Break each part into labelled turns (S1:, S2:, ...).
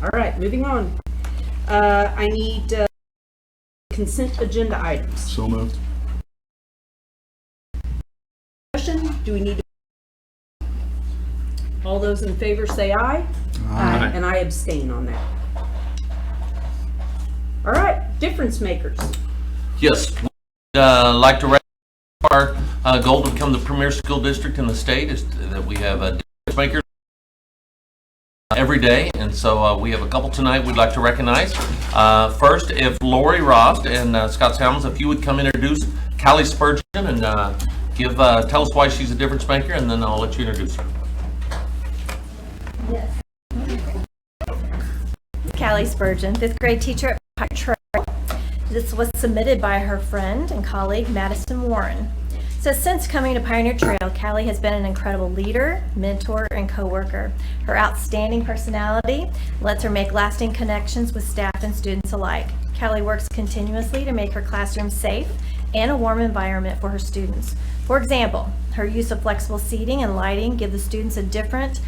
S1: All right, moving on. I need consent agenda items.
S2: So moved.
S1: Discussion? Do we need to? All those in favor say aye.
S2: Aye.
S1: And I abstain on that. All right, difference makers.
S3: Yes, we'd like to recognize our goal to become the premier school district in the state is that we have difference makers every day, and so we have a couple tonight we'd like to recognize. First, if Lori Rost and Scott Salmons, if you would come introduce Callie Spurgeon and tell us why she's a difference maker, and then I'll let you introduce her.
S4: Yes. Callie Spurgeon, 5th grade teacher at Pike Trail. This was submitted by her friend and colleague, Madison Warren. So since coming to Pioneer Trail, Callie has been an incredible leader, mentor, and co-worker. Her outstanding personality lets her make lasting connections with staff and students alike. Callie works continuously to make her classroom safe and a warm environment for her students. For example, her use of flexible seating and lighting give the students a different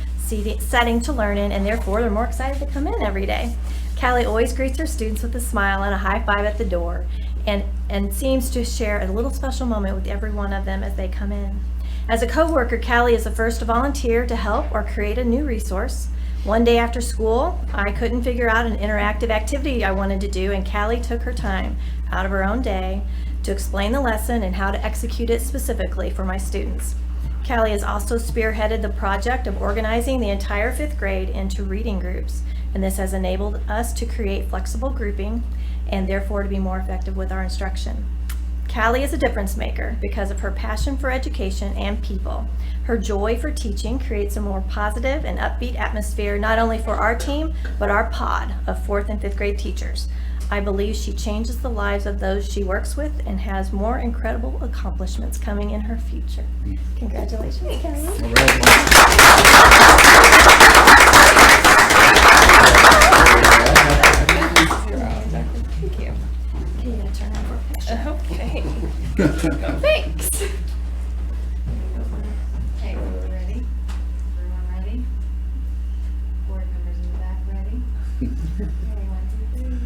S4: setting to learn in, and therefore they're more excited to come in every day. Callie always greets her students with a smile and a high five at the door, and seems to share a little special moment with every one of them as they come in. As a co-worker, Callie is the first to volunteer to help or create a new resource. One day after school, I couldn't figure out an interactive activity I wanted to do, and Callie took her time out of her own day to explain the lesson and how to execute it specifically for my students. Callie has also spearheaded the project of organizing the entire 5th grade into reading groups, and this has enabled us to create flexible grouping and therefore to be more effective with our instruction. Callie is a difference maker because of her passion for education and people. Her joy for teaching creates a more positive and upbeat atmosphere not only for our team, but our pod of 4th and 5th grade teachers. I believe she changes the lives of those she works with and has more incredible accomplishments coming in her future. Congratulations, Callie. Thank you. Okay, you gotta turn around for a picture. Okay. Thanks.
S5: Okay, we're ready? Everyone ready? Board members in the back ready? Okay, 1, 2, 3.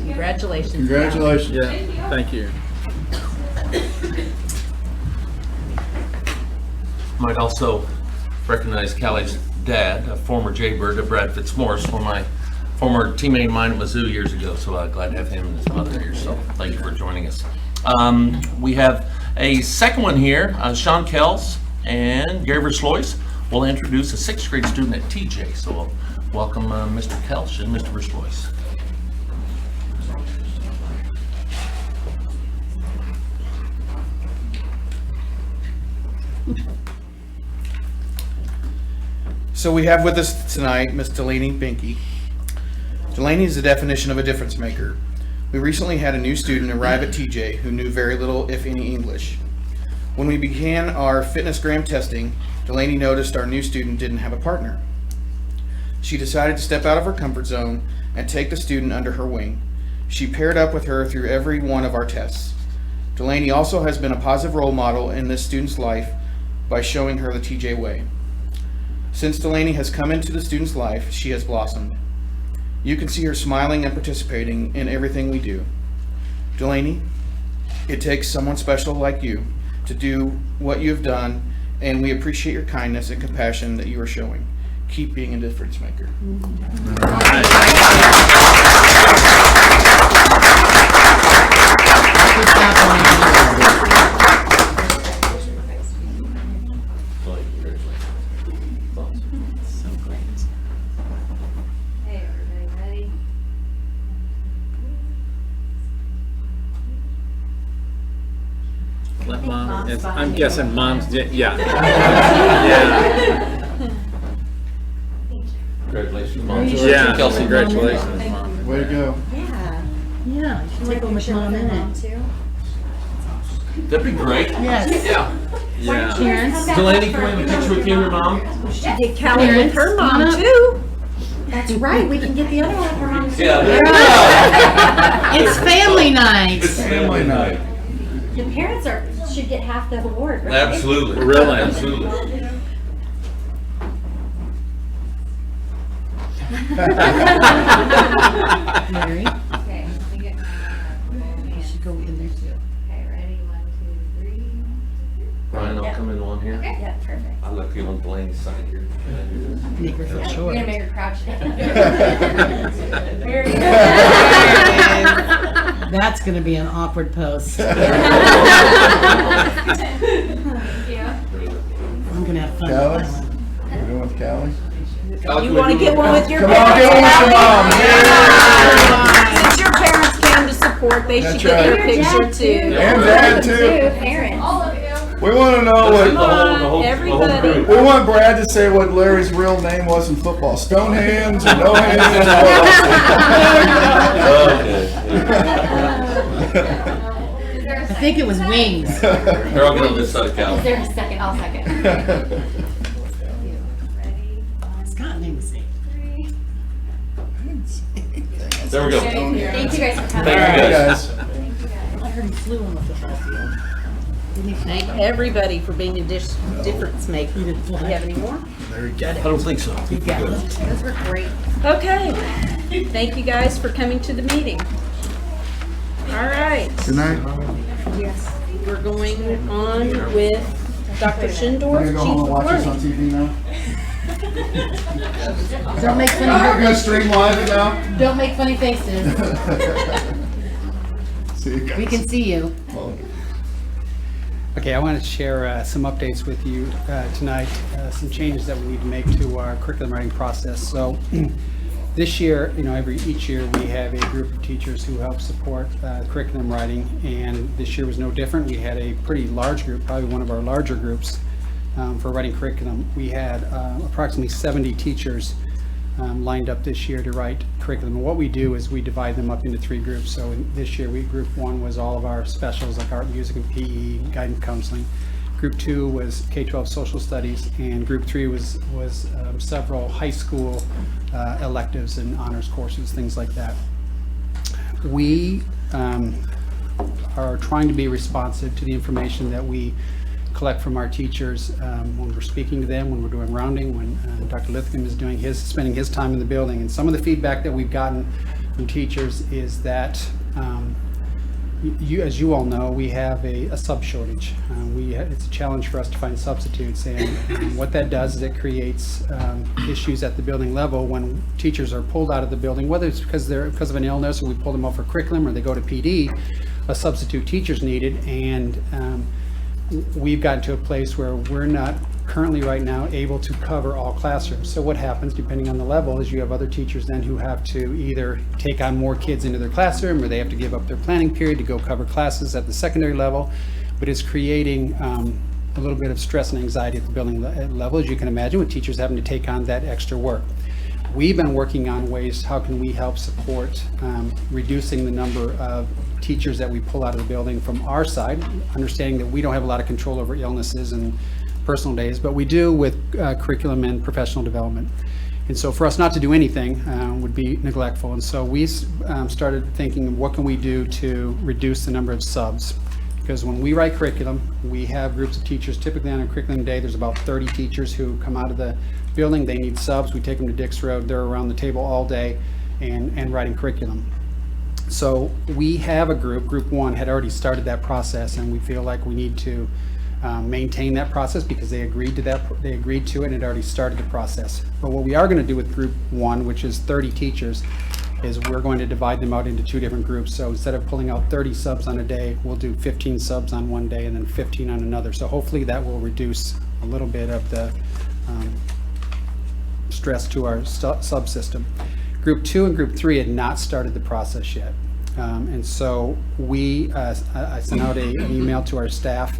S1: Congratulations.
S2: Congratulations.
S6: Yeah, thank you.
S3: Might also recognize Callie's dad, a former Jaybird, Brad Fitzmaurice, one of my former teammate of mine at Mizzou years ago, so glad to have him and his mother here, so thank you for joining us. We have a second one here, Sean Kells and Gary Verslois will introduce a 6th grade student at TJ, so we'll welcome Mr. Kells and Mr. Verslois.
S7: So we have with us tonight Miss Delaney Binky. Delaney is the definition of a difference maker. We recently had a new student arrive at TJ who knew very little, if any, English. When we began our FitnessGram testing, Delaney noticed our new student didn't have a partner. She decided to step out of her comfort zone and take the student under her wing. She paired up with her through every one of our tests. Delaney also has been a positive role model in this student's life by showing her the TJ way. Since Delaney has come into the student's life, she has blossomed. You can see her smiling and participating in everything we do. Delaney, it takes someone special like you to do what you have done, and we appreciate your kindness and compassion that you are showing. Keep being a difference maker.
S5: Hey, everybody ready?
S6: Let mom,
S5: Mom's
S6: it's-
S5: behind
S6: I'm
S5: you.
S6: guessing mom's, yeah. Yeah.
S3: Congratulations, Mom.
S6: Yeah,
S3: Kelsey.
S6: congratulations, mom.
S2: Way to go.
S8: Yeah, take one with mom in it.
S5: Too?
S3: That'd be great.
S8: Yes.
S3: Yeah.
S6: Yeah.
S8: Terrence,
S3: Delaney, can we have a picture with you and your mom?
S1: She did Callie with her mom too.
S8: that's right, we can get the other one for mom.
S3: Yeah.
S8: It's family night.
S3: It's family night.
S4: The parents should get half the award, right?
S3: Absolutely.
S6: Really?
S3: Absolutely.
S8: Mary,
S5: Okay, let me get my,
S8: you should go in there too.
S5: okay, ready, 1, 2, 3.
S3: Brian, I'll come in along here.
S5: Okay.
S4: Yeah, perfect.
S3: I left you on Delaney's side here.
S8: Make her feel
S5: We're
S8: short.
S5: gonna make her crouch.
S1: Very good.
S8: That's gonna be an awkward post.
S5: Thank you.
S8: I'm gonna have fun
S2: Callie?
S8: with that one.
S2: We're going with Callie?
S1: You want to get one with your
S2: Come
S1: parents?
S2: on, get one with your mom.
S1: Yeah. Since your parents came to support, they should
S2: That's
S1: get your
S2: right.
S1: picture too.
S2: And Dad too.
S5: Parents. All of you.
S2: We want to know
S1: Come
S2: what,
S1: on, everybody.
S2: we want Brad to say what Larry's real name was in football. Stone hands or no hands?
S8: I think it was wings.
S3: Here, I'll get on this side of Cal.
S5: Is there a second? I'll second. Ready,
S8: Scott named me.
S5: 3.
S3: There we go.
S5: Thank you guys for coming.
S3: Thank you,
S2: Hey,
S3: guys.
S2: guys.
S8: I heard he flew on the football field. Didn't he fly?
S1: Thank everybody for being a difference maker.
S8: He didn't
S1: Do you
S8: fly.
S1: have any more?
S3: I don't think so.
S8: He got it.
S5: Those were great.
S1: Okay. Thank you guys for coming to the meeting. All right.
S2: Good night.
S1: Yes. We're going on with Dr. Schindorf,
S2: I'm gonna go home
S1: Chief
S2: and
S1: of
S2: watch this on
S1: Learning.
S2: TV now.
S8: Don't make funny.
S2: I'm gonna stream live it now.
S8: Don't make funny faces.
S2: See you guys.
S8: We can see you.
S9: Okay, I wanted to share some updates with you tonight, some changes that we need to make to our curriculum writing process. So this year, each year we have a group of teachers who help support curriculum writing, and this year was no different. We had a pretty large group, probably one of our larger groups for writing curriculum. We had approximately 70 teachers lined up this year to write curriculum. And what we do is we divide them up into 3 groups. So this year, group 1 was all of our specials like art, music, and PE, guidance counseling. Group 2 was K-12 social studies, and group 3 was several high school electives and honors courses, things like that. We are trying to be responsive to the information that we collect from our teachers when we're speaking to them, when we're doing rounding, when Dr. Lithcom is spending his time in the building. And some of the feedback that we've gotten from teachers is that, as you all know, we have a sub shortage. It's a challenge for us to find substitutes, and what that does is it creates issues at the building level when teachers are pulled out of the building, whether it's because of an illness or we pull them out for curriculum or they go to PD, a substitute teacher's needed, and we've gotten to a place where we're not currently right now able to cover all classrooms. So what happens, depending on the level, is you have other teachers then who have to either take on more kids into their classroom, or they have to give up their planning period to go cover classes at the secondary level. But it's creating a little bit of stress and anxiety at the building level, as you can imagine, with teachers having to take on that extra work. We've been working on ways, how can we help support reducing the number of teachers that we pull out of the building from our side, understanding that we don't have a lot of control over illnesses and personal days, but we do with curriculum and professional development. And so for us not to do anything would be neglectful. And so we started thinking of what can we do to reduce the number of subs. Because when we write curriculum, we have groups of teachers. Typically on a curriculum day, there's about 30 teachers who come out of the building. They need subs. We take them to Dix Road. They're around the table all day and writing curriculum. So we have a group 1 had already started that process, and we feel like we need to maintain that process because they agreed to it and had already started the process. But what we are going to do with group 1, which is 30 teachers, is we're going to divide them out into 2 different groups. So instead of pulling out 30 subs on a day, we'll do 15 subs on one day and then 15 on another. So hopefully that will reduce a little bit of the stress to our subsystem. Group 2 and Group 3 had not started the process yet. And so I sent out an email to our staff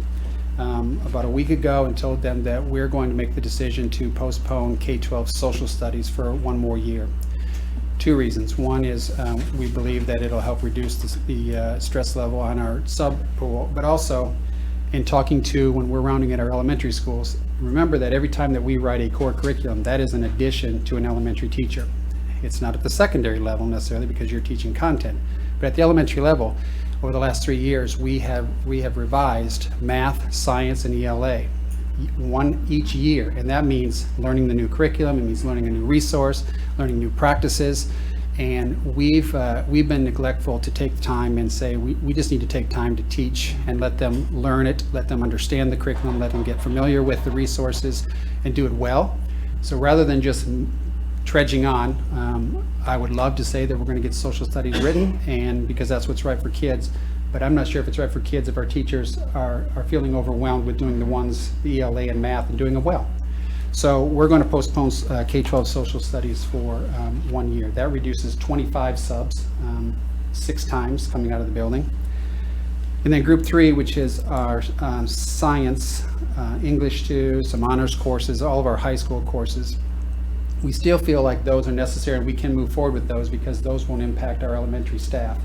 S9: about a week ago and told them that we're going to make the decision to postpone K-12 social studies for 1 more year. 2 reasons. One is we believe that it'll help reduce the stress level on our sub pool, but also in talking to when we're rounding at our elementary schools, remember that every time that we write a core curriculum, that is an addition to an elementary teacher. It's not at the secondary level necessarily because you're teaching content, but at the elementary level, over the last 3 years, we have revised math, science, and ELA. one each year, and that means learning the new curriculum, it means learning a new resource, learning new practices. And we've been neglectful to take time and say we just need to take time to teach and let them learn it, let them understand the curriculum, let them get familiar with the resources and do it well. So rather than just trudging on, I would love to say that we're going to get social studies written, and because that's what's right for kids. But I'm not sure if it's right for kids if our teachers are feeling overwhelmed with doing the ELA and math and doing them well. So we're going to postpone K-12 social studies for 1 year. That reduces 25 subs, 6 times coming out of the building. And then group 3, which is our science, English 2, some honors courses, all of our high school courses. We still feel like those are necessary and we can move forward with those because those won't impact our elementary staff.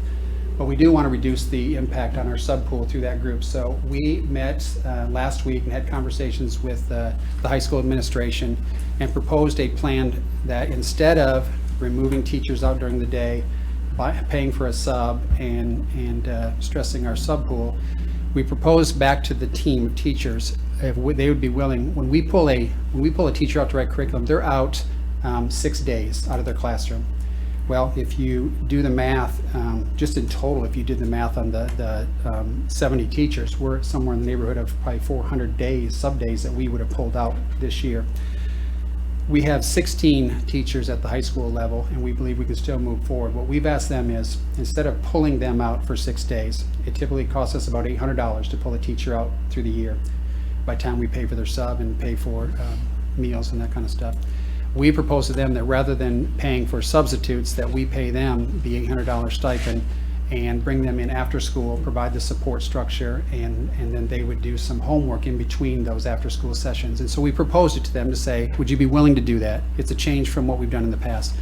S9: But we do want to reduce the impact on our subpool through that group. So we met last week and had conversations with the high school administration and proposed a plan that instead of removing teachers out during the day, by paying for a sub and stressing our subpool, we proposed back to the team of teachers if they would be willing, when we pull a teacher out to write curriculum, they're out 6 days out of their classroom. Well, if you do the math, just in total, if you did the math on the 70 teachers, we're somewhere in the neighborhood of probably 400 days, sub-days that we would have pulled out this year. We have 16 teachers at the high school level, and we believe we can still move forward. What we've asked them is, instead of pulling them out for 6 days, it typically costs us about $800 to pull a teacher out through the year by the time we pay for their sub and pay for meals and that kind of stuff. We propose to them that rather than paying for substitutes, that we pay them the $800 stipend and bring them in after school, provide the support structure, and then they would do some homework in between those after school sessions. And so we proposed it to them to say, would you be willing to do that? It's a change from what we've done in the past.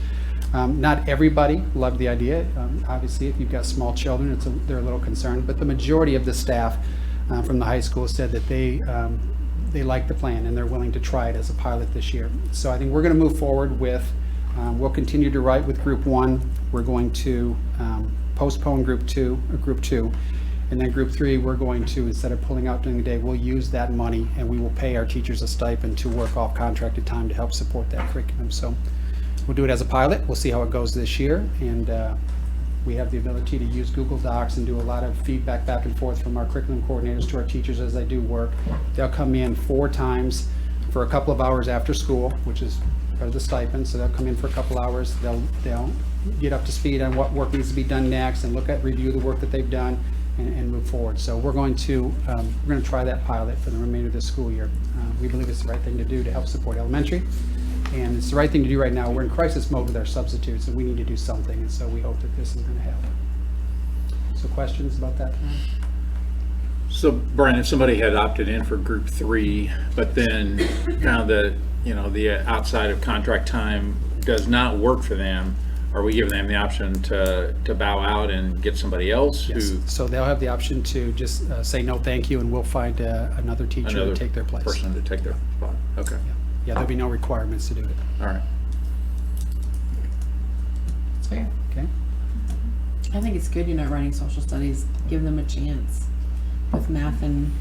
S9: Not everybody loved the idea. Obviously, if you've got small children, they're a little concerned, but the majority of the staff from the high school said that they like the plan and they're willing to try it as a pilot this year. So I think we're going to move forward with, we'll continue to write with group 1. We're going to postpone group 2, and then group 3, we're going to, instead of pulling out during the day, we'll use that money and we will pay our teachers a stipend to work off contracted time to help support that curriculum. So we'll do it as a pilot. We'll see how it goes this year, and we have the ability to use Google Docs and do a lot of feedback back and forth from our curriculum coordinators to our teachers as they do work. They'll come in 4 times for a couple of hours after school, which is part of the stipend. So they'll come in for a couple hours. They'll get up to speed on what work needs to be done next and review the work that they've done and move forward. So we're going to try that pilot for the remainder of this school year. We believe it's the right thing to do to help support elementary. And it's the right thing to do right now. We're in crisis mode with our substitutes, and we need to do something. And so we hope that this is going to help. So questions about that?
S6: So Brian, if somebody had opted in for group 3, but then found that, the outside of contract time does not work for them, are we giving them the option to bow out and get somebody else?
S9: Yes. So they'll have the option to just say no thank you, and we'll find another teacher to take their place.
S6: Person to take their spot. Okay.
S9: Yeah, there'll be no requirements to do it.
S6: All right.
S8: It's fair.
S9: Okay?
S8: I think it's good you're not writing social studies. Give them a chance with math and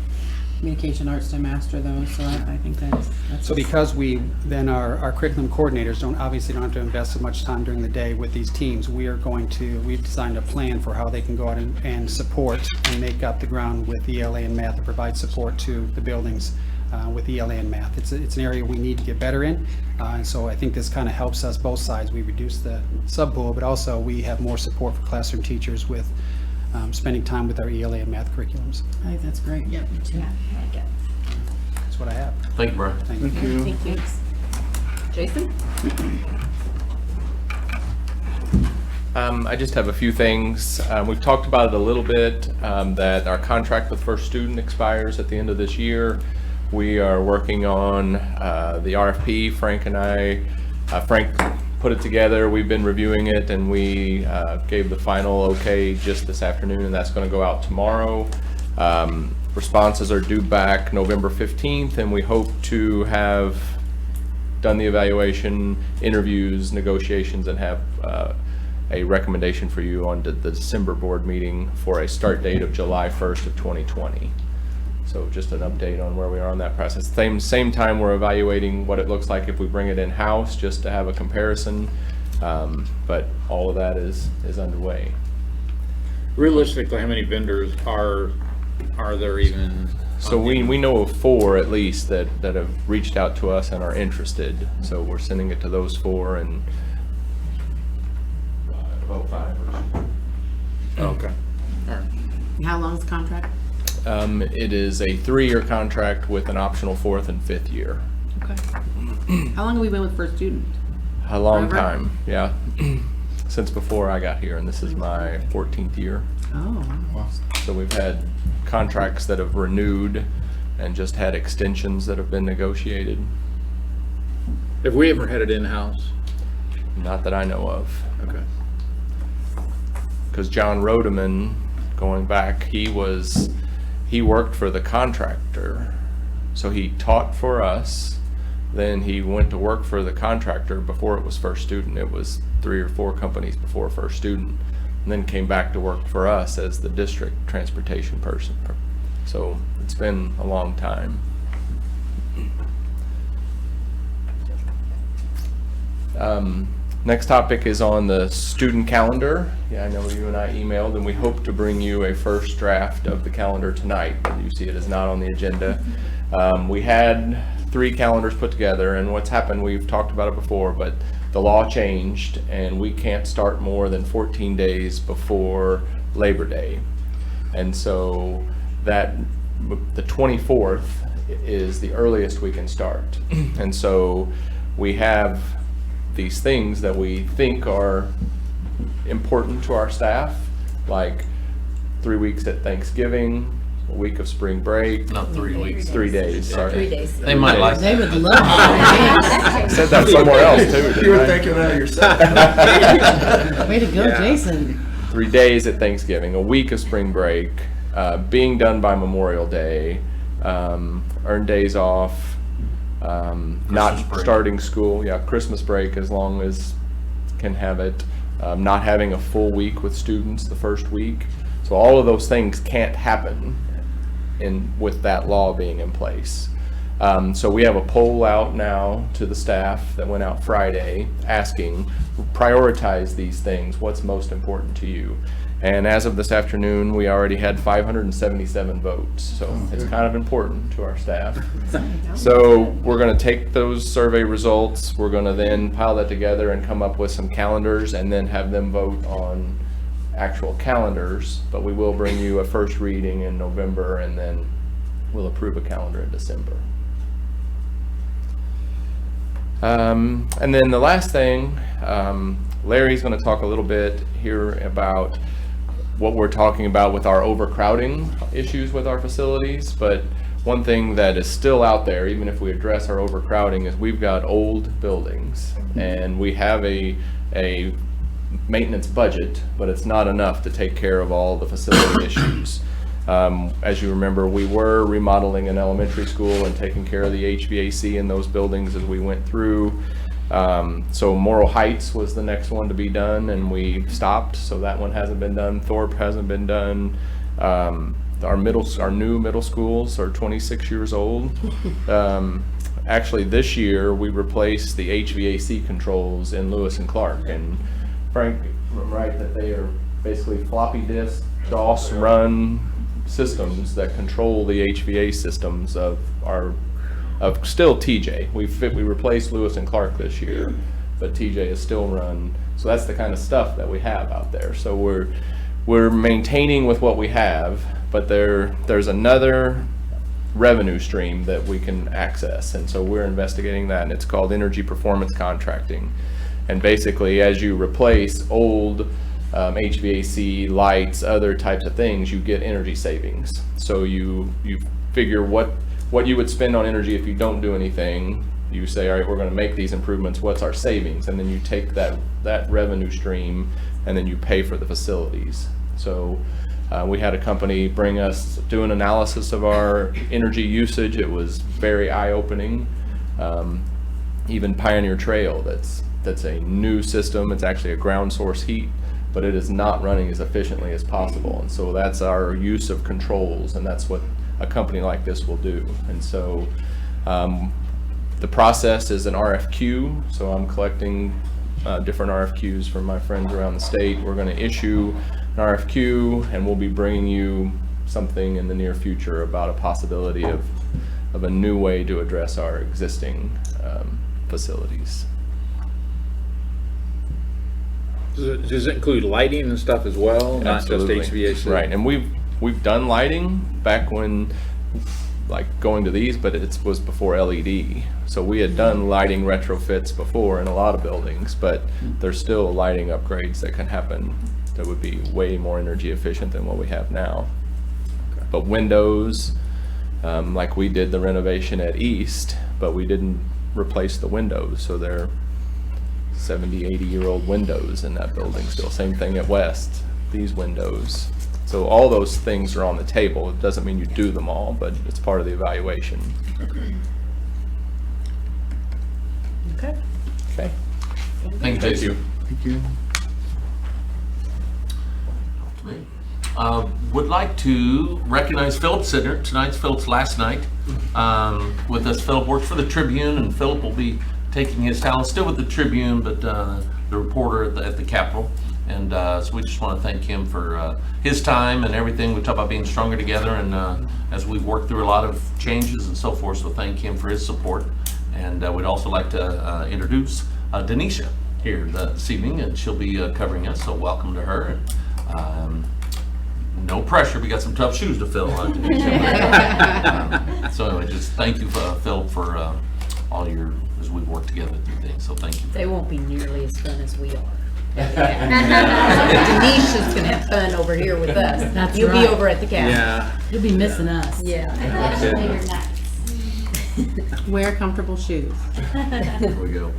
S8: communication arts to master those. So I think that's
S9: So because our curriculum coordinators don't have to invest so much time during the day with these teams, we've designed a plan for how they can go out and support and make up the ground with ELA and math and provide support to the buildings with ELA and math. It's an area we need to get better in, and so I think this kind of helps us both sides. We reduce the subpool, but also we have more support for classroom teachers with spending time with our ELA and math curriculums.
S8: I think that's great. Yep, me too.
S9: That's what I have.
S3: Thank you, Brian.
S9: Thank you.
S2: Thank you.
S1: Thank you. Jason?
S10: I just have a few things. We've talked about it a little bit, that our contract with First Student expires at the end of this year. We are working on the RFP. Frank and I, Frank put it together. We've been reviewing it, and we gave the final okay just this afternoon, and that's going to go out tomorrow. Responses are due back November 15th, and we hope to have done the evaluation, interviews, negotiations, and have a recommendation for you on the December board meeting for a start date of July 1st of 2020. So just an update on where we are on that process. Same time, we're evaluating what it looks like if we bring it in-house, just to have a comparison. But all of that is underway.
S6: Realistically, how many vendors are there even?
S10: So we know of 4 at least that have reached out to us and are interested. So we're sending it to those 4 and about 5 or so.
S6: Okay.
S8: How long is the contract?
S10: It is a 3-year contract with an optional 4th and 5th year.
S8: Okay. How long have we been with First Student?
S10: A long
S8: Forever?
S10: time, yeah. Since before I got here, and this is my 14th year.
S8: Oh, wow.
S10: So we've had contracts that have renewed and just had extensions that have been negotiated.
S6: Have we ever had it in-house?
S10: Not that I know of.
S6: Okay.
S10: Because John Rodeman, going back, he worked for the contractor. So he taught for us, then he went to work for the contractor before it was First Student. It was 3 or 4 companies before First Student, and then came back to work for us as the district transportation person. So it's been a long time. Next topic is on the student calendar. Yeah, I know you and I emailed, and we hope to bring you a first draft of the calendar tonight. You see it is not on the agenda. We had 3 calendars put together, and what's happened, we've talked about it before, but the law changed, and we can't start more than 14 days before Labor Day. And so that the 24th is the earliest we can start. And so we have these things that we think are important to our staff, like 3 weeks at Thanksgiving, a week of spring break.
S3: Not 3 weeks.
S10: 3 days, sorry.
S1: 3 days.
S3: They might like
S8: They
S3: that.
S8: would love that.
S10: I said that somewhere else too,
S2: You were
S10: didn't I?
S2: thinking that yourself.
S8: Way to go,
S6: Yeah.
S8: Jason.
S10: 3 days at Thanksgiving, a week of spring break, being done by Memorial Day, earned days off, not
S3: break.
S10: starting school, Christmas break as long as can have it, not having a full week with students the first week. So all of those things can't happen with that law being in place. So we have a poll out now to the staff that went out Friday asking, prioritize these things, what's most important to you? And as of this afternoon, we already had 577 votes, so it's kind of important to our staff. So we're gonna take those survey results, we're gonna then pile that together and come up with some calendars and then have them vote on actual calendars, but we will bring you a first reading in November and then we'll approve a calendar in December. And then the last thing, Larry's going to talk a little bit here about what we're talking about with our overcrowding issues with our facilities, but one thing that is still out there, even if we address our overcrowding, is we've got old buildings and we have a maintenance budget, but it's not enough to take care of all the facility issues. As you remember, we were remodeling an elementary school and taking care of the HVAC in those buildings as we went through. So Morrill Heights was the next one to be done and we stopped, so that one hasn't been done. Thorpe hasn't been done. Our new middle schools are 26 years old. Actually, this year we replaced the HVAC controls in Lewis and Clark, and Frank, I'm right that they are basically floppy disk DOS run systems that control the HVAC systems of still TJ. We replaced Lewis and Clark this year, but TJ is still run. So that's the kind of stuff that we have out there. So we're maintaining with what we have, but there's another revenue stream that we can access, and so we're investigating that, and it's called energy performance contracting. And basically, as you replace old HVAC, lights, other types of things, you get energy savings. So you figure what you would spend on energy if you don't do anything. You say, all right, we're going to make these improvements. What's our savings? And then you take that revenue stream and then you pay for the facilities. So we had a company bring us, do an analysis of our energy usage. It was very eye-opening. Even Pioneer Trail, that's a new system. It's actually a ground source heat, but it is not running as efficiently as possible. And so that's our use of controls, and that's what a company like this will do. And so the process is an RFQ, so I'm collecting different RFQs from my friends around the state. We're going to issue an RFQ, and we'll be bringing you something in the near future about a possibility of a new way to address our existing facilities.
S6: Does it include lighting and stuff as well, not just
S10: Absolutely.
S6: HVAC?
S10: Right, and we've done lighting back when, like going to these, but it was before LED. So we had done lighting retrofits before in a lot of buildings, but there's still lighting upgrades that can happen that would be way more energy efficient than what we have now. But windows, like we did the renovation at East, but we didn't replace the windows, so they're 70, 80-year-old windows in that building still. Same thing at West, these windows. So all those things are on the table. It doesn't mean you do them all, but it's part of the evaluation.
S1: Okay.
S10: Okay.
S3: Thank you, Jason.
S2: Thank you.
S3: Would like to recognize Philip Sidner. Tonight's Philip's last night with us. Philip works for the Tribune, and Philip will be taking his talents still with the Tribune, but the reporter at the Capitol. And so we just want to thank him for his time and everything. We talk about being stronger together, and as we've worked through a lot of changes and so forth, so thank him for his support. And we'd also like to introduce Denisha here this evening, and she'll be covering us, so welcome to her. No pressure, we got some tough shoes to fill. So anyway, just thank you, Philip, for all your, as we've worked together through things, so thank you.
S1: They won't be nearly as fun as we are. Denisha's gonna have fun over here with us.
S8: That's
S1: You'll be
S8: right.
S1: over at the Capitol.
S6: Yeah.
S8: You'll be missing us.
S1: Yeah.
S5: Especially your nuts.
S8: Wear comfortable shoes.
S3: There we go.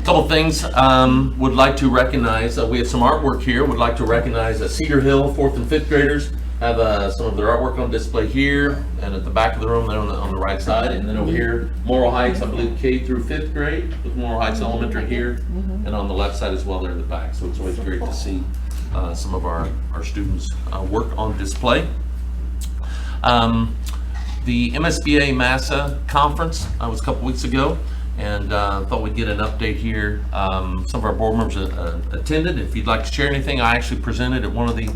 S3: Couple things, would like to recognize, we have some artwork here, would like to recognize Cedar Hill 4th and 5th graders. Have some of their artwork on display here, and at the back of the room, they're on the right side. And then over here, Moral Heights, I believe K through 5th grade, with Moral Heights Elementary here, and on the left side as well, there in the back. So it's always great to see some of our students' work on display. The MSBA MASA conference was a couple weeks ago, and thought we'd get an update here. Some of our board members attended. If you'd like to share anything, I actually presented at one of the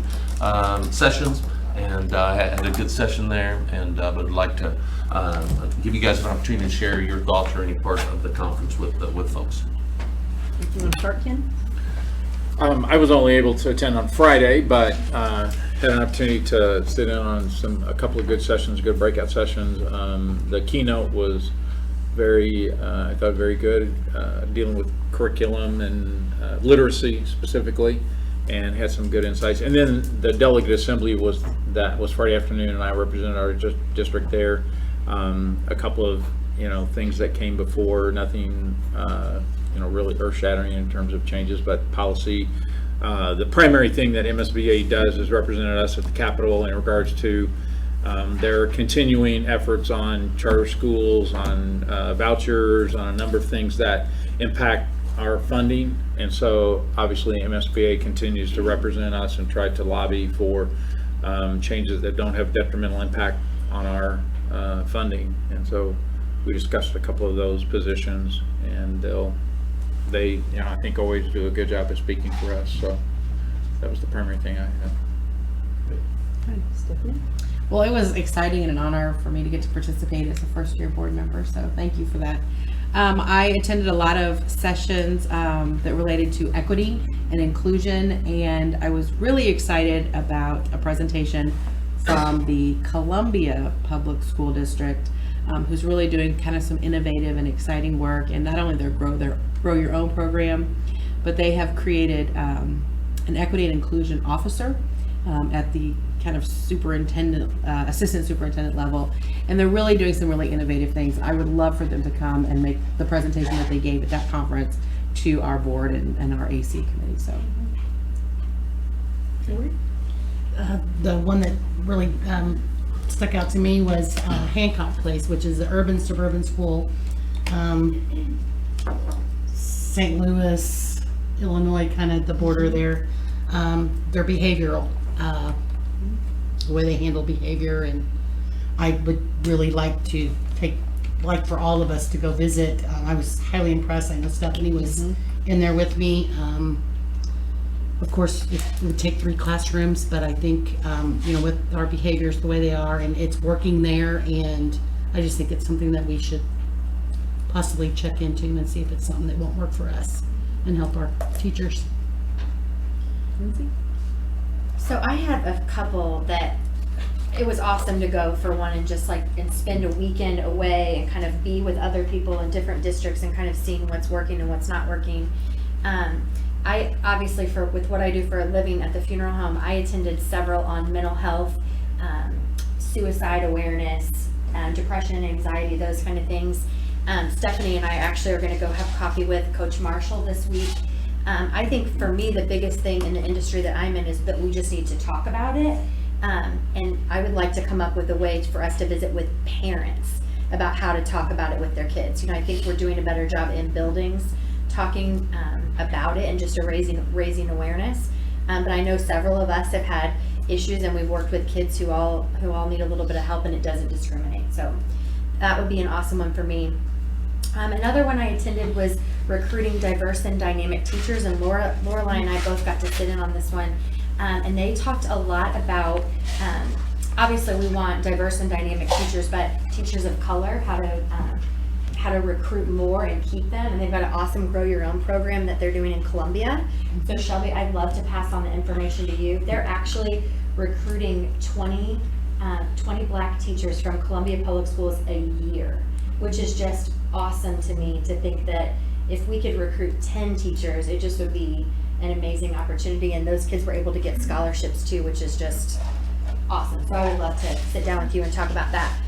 S3: sessions, and had a good session there, and would like to give you guys an opportunity to share your thoughts or any part of the conference with folks.
S1: You want to start, Ken?
S6: I was only able to attend on Friday, but had an opportunity to sit in on a couple of good sessions, good breakout sessions. The keynote was I thought very good, dealing with curriculum and literacy specifically, and had some good insights. And then the delegate assembly was Friday afternoon, and I represented our district there. A couple of things that came before, nothing really earth-shattering in terms of changes, but policy. The primary thing that MSBA does is represented us at the Capitol in regards to their continuing efforts on charter schools, on vouchers, on a number of things that impact our funding. And so obviously MSBA continues to represent us and try to lobby for changes that don't have detrimental impact on our funding. And so we discussed a couple of those positions, and they I think always do a good job of speaking for us. So that was the primary thing I had.
S1: Stephanie?
S8: Well, it was exciting and an honor for me to get to participate as a first-year board member, so thank you for that. I attended a lot of sessions that related to equity and inclusion, and I was really excited about a presentation from the Columbia Public School District, who's really doing kind of some innovative and exciting work. And not only their Grow Your Own program, but they have created an equity and inclusion officer at the kind of assistant superintendent level, and they're really doing some really innovative things. I would love for them to come and make the presentation that they gave at that conference to our board and our AC committee. So
S11: the one that really stuck out to me was Hancock Place, which is an urban suburban school, St. Louis, Illinois, kind of the border there. Their behavioral the way they handle behavior, and I would really like for all of us to go visit. I was highly impressed. I know Stephanie was in there with me. Of course, it would take 3 classrooms, but I think, with our behaviors the way they are, and it's working there, and I just think it's something that we should possibly check into and see if it's something that won't work for us and help our teachers.
S1: Lindsay?
S5: So I had a couple that it was awesome to go for one and just and spend a weekend away and kind of be with other people in different districts and kind of seeing what's working and what's not working. I obviously, with what I do for a living at the funeral home, I attended several on mental health, suicide awareness, depression, anxiety, those kind of things. Stephanie and I actually are going to go have coffee with Coach Marshall this week. I think for me, the biggest thing in the industry that I'm in is that we just need to talk about it. And I would like to come up with a way for us to visit with parents about how to talk about it with their kids. I think we're doing a better job in buildings talking about it and just raising awareness. But I know several of us have had issues, and we've worked with kids who all need a little bit of help, and it doesn't discriminate. So that would be an awesome one for me. Another one I attended was recruiting diverse and dynamic teachers, and Lorelai and I both got to sit in on this one. And they talked a lot about, obviously we want diverse and dynamic teachers, but teachers of color, how to recruit more and keep them. And they've got an awesome Grow Your Own program that they're doing in Columbia. So Shelby, I'd love to pass on the information to you. They're actually recruiting 20 Black teachers from Columbia Public Schools a year, which is just awesome to me to think that if we could recruit 10 teachers, it just would be an amazing opportunity. And those kids were able to get scholarships too, which is just awesome. So I would love to sit down with you and talk about that.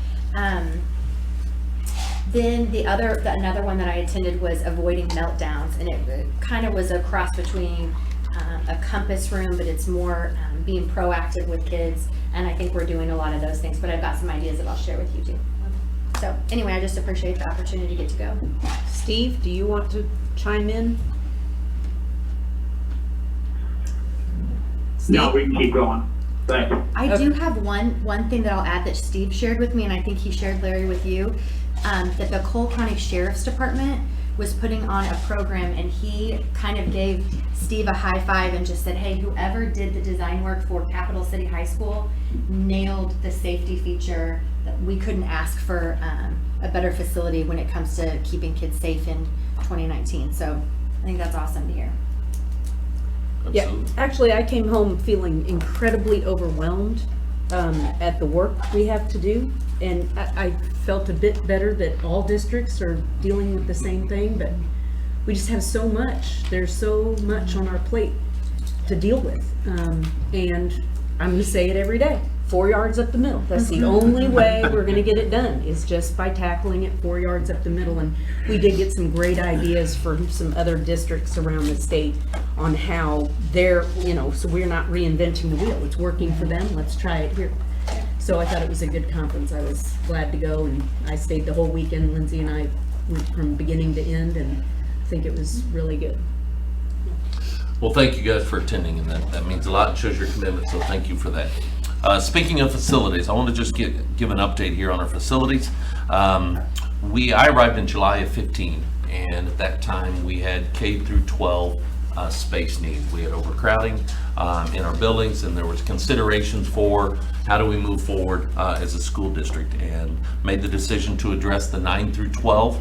S5: Then another one that I attended was avoiding meltdowns, and it kind of was a cross between a compass room, but it's more being proactive with kids. And I think we're doing a lot of those things, but I've got some ideas that I'll share with you too. So anyway, I just appreciate the opportunity to get to go.
S1: Steve, do you want to chime in?
S12: No, we can keep going. Thanks.
S5: I do have one thing that I'll add that Steve shared with me, and I think he shared, Larry, with you, that the Cole County Sheriff's Department was putting on a program, and he kind of gave Steve a high five and just said, hey, whoever did the design work for Capital City High School nailed the safety feature. That we couldn't ask for a better facility when it comes to keeping kids safe in 2019. So I think that's awesome to hear.
S1: Yeah,
S3: Absolutely.
S1: actually, I came home feeling incredibly overwhelmed at the work we have to do. And I felt a bit better that all districts are dealing with the same thing, but we just have so much. There's so much on our plate to deal with. And I'm going to say it every day, 4 yards up the middle. That's the only way we're going to get it done, is just by tackling it 4 yards up the middle. And we did get some great ideas from some other districts around the state on how they're, so we're not reinventing the wheel. It's working for them. Let's try it here. So I thought it was a good conference. I was glad to go, and I stayed the whole weekend. Lindsay and I went from beginning to end, and I think it was really good.
S3: Well, thank you guys for attending, and that means a lot and shows your commitment, so thank you for that. Speaking of facilities, I want to just give an update here on our facilities. I arrived in July of 15, and at that time we had K through 12 space needs. We had overcrowding in our buildings, and there was considerations for how do we move forward as a school district, and made the decision to address the 9 through 12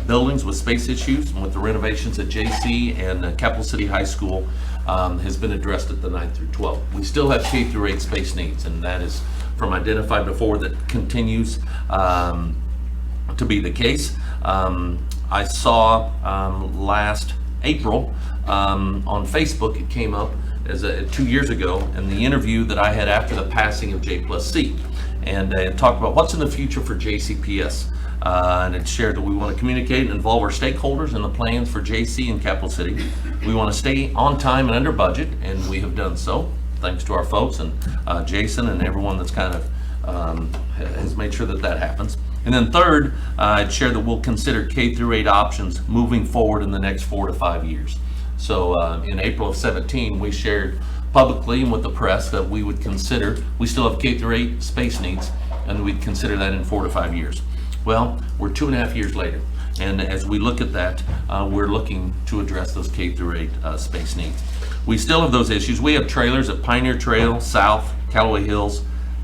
S3: buildings with space issues, and with the renovations at JC and Capital City High School has been addressed at the 9 through 12. We still have K through 8 space needs, and that is from identified before that continues to be the case. I saw last April on Facebook, it came up as 2 years ago, and the interview that I had after the passing of J+C, and it talked about what's in the future for JCPS. And it shared that we want to communicate and involve our stakeholders in the plans for JC and Capital City. We want to stay on time and under budget, and we have done so, thanks to our folks and Jason and everyone that's kind of has made sure that that happens. And then third, I'd share that we'll consider K through 8 options moving forward in the next 4 to 5 years. So in April of 17, we shared publicly and with the press that we would consider, we still have K-8 space needs, and we'd consider that in 4 to 5 years. Well, we're 2.5 years later, and as we look at that, we're looking to address those K-8 space needs. We still have those issues. We have trailers at Pioneer Trail, South, Callaway Hills,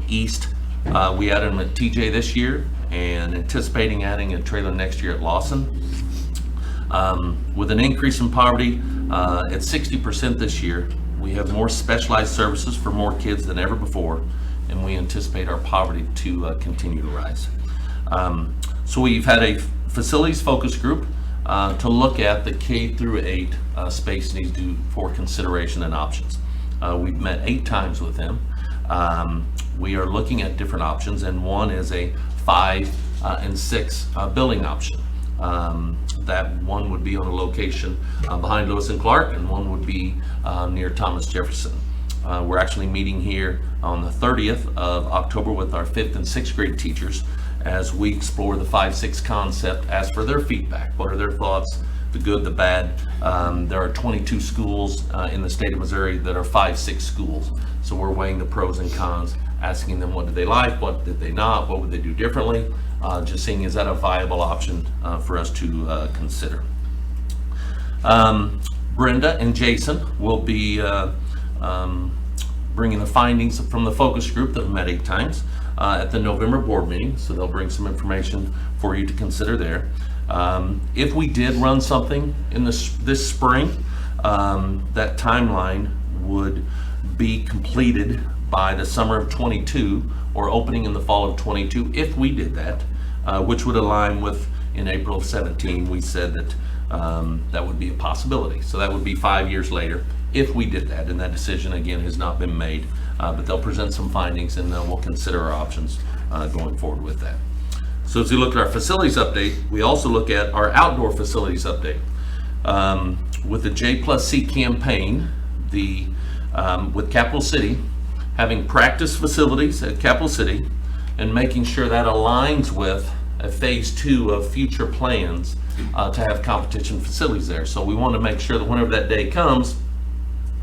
S3: East. We added them at TJ this year and anticipating adding a trailer next year at Lawson. With an increase in poverty at 60% this year, we have more specialized services for more kids than ever before, and we anticipate our poverty to continue to rise. So we've had a facilities focus group to look at the K-8 space needs for consideration and options. We've met 8 times with them. We are looking at different options, and one is a 5 and 6 building option. That one would be on a location behind Lewis and Clark, and one would be near Thomas Jefferson. We're actually meeting here on the 30th of October with our 5th and 6th grade teachers as we explore the 5-6 concept, as for their feedback. What are their thoughts, the good, the bad? There are 22 schools in the state of Missouri that are 5-6 schools. So we're weighing the pros and cons, asking them what did they like, what did they not, what would they do differently, just seeing is that a viable option for us to consider. Brenda and Jason will be bringing the findings from the focus group that we met 8 times at the November board meeting, so they'll bring some information for you to consider there. If we did run something in this spring, that timeline would be completed by the summer of 22 or opening in the fall of 22 if we did that, which would align with in April of 17 we said that that would be a possibility. So that would be 5 years later if we did that, and that decision again has not been made, but they'll present some findings and then we'll consider our options going forward with that. So as we look at our facilities update, we also look at our outdoor facilities update. With the J+C campaign, with Capital City, having practice facilities at Capital City and making sure that aligns with a phase 2 of future plans to have competition facilities there. So we want to make sure that whenever that day comes,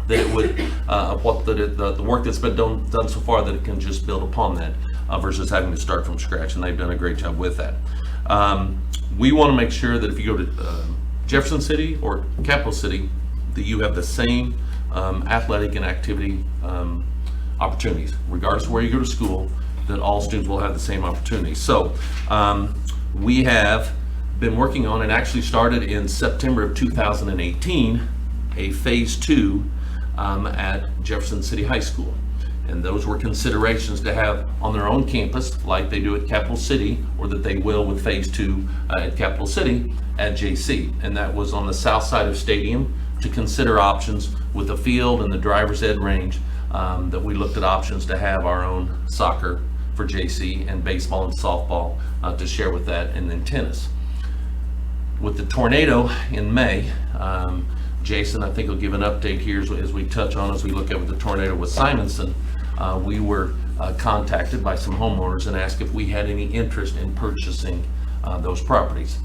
S3: that it would, the work that's been done so far, that it can just build upon that versus having to start from scratch, and they've done a great job with that. We want to make sure that if you go to Jefferson City or Capital City, that you have the same athletic and activity opportunities, regardless of where you go to school, that all students will have the same opportunities. So we have been working on, and actually started in September of 2018, a phase 2 at Jefferson City High School. And those were considerations to have on their own campus, like they do at Capital City, or that they will with phase 2 at Capital City at JC. And that was on the south side of Stadium, to consider options with the field and the driver's ed range, that we looked at options to have our own soccer for JC and baseball and softball to share with that, and then tennis. With the tornado in May, Jason, I think, will give an update here as we touch on, as we look at with the tornado with Simonson. We were contacted by some homeowners and asked if we had any interest in purchasing those properties.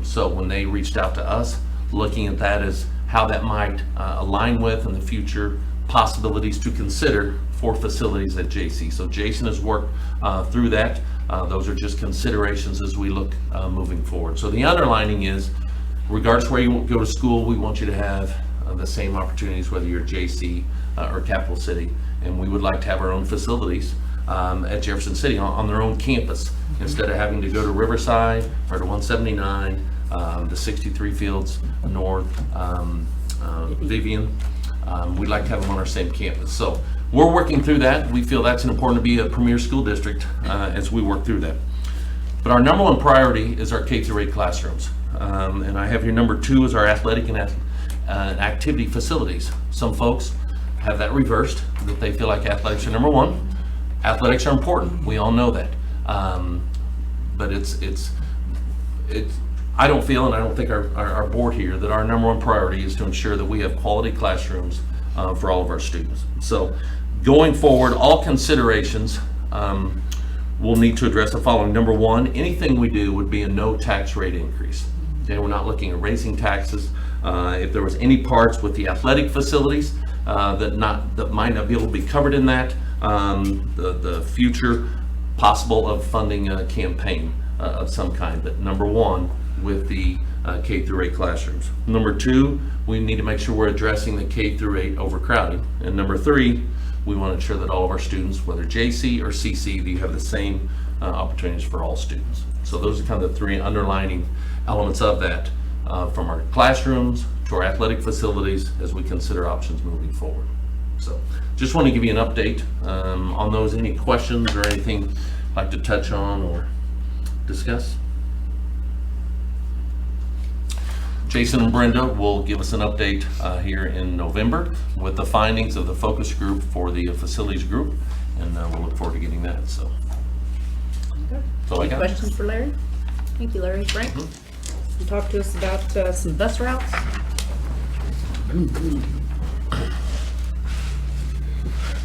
S3: So when they reached out to us, looking at that as how that might align with and the future possibilities to consider for facilities at JC. So Jason has worked through that. Those are just considerations as we look moving forward. So the underlining is, regardless where you go to school, we want you to have the same opportunities, whether you're JC or Capital City. And we would like to have our own facilities at Jefferson City on their own campus, instead of having to go to Riverside or to 179, to 63 Fields North, Vivian. We'd like to have them on our same campus. So we're working through that. We feel that's important to be a premier school district as we work through that. But our number 1 priority is our K-8 classrooms. And I have here number 2 is our athletic and activity facilities. Some folks have that reversed, that they feel like athletics are number 1. Athletics are important. We all know that. But it's I don't feel, and I don't think our board here, that our number 1 priority is to ensure that we have quality classrooms for all of our students. So going forward, all considerations will need to address the following. Number 1, anything we do would be a no tax rate increase. Okay, we're not looking at raising taxes. If there was any parts with the athletic facilities that might not be able to be covered in that, the future possible of funding a campaign of some kind. But number one, with the K through 8 classrooms. Number two, we need to make sure we're addressing the K through 8 overcrowding. And number three, we want to ensure that all of our students, whether JC or CC, you have the same opportunities for all students. So those are kind of the three underlining elements of that, from our classrooms to our athletic facilities as we consider options moving forward. So just want to give you an update on those. Any questions or anything you'd like to touch on or discuss? Jason and Brenda will give us an update here in November with the findings of the focus group for the facilities group, and we'll look forward to getting that. So that's all I
S1: Any
S3: got.
S1: questions for Larry? Thank you, Larry. Frank, you talk to us about some bus routes.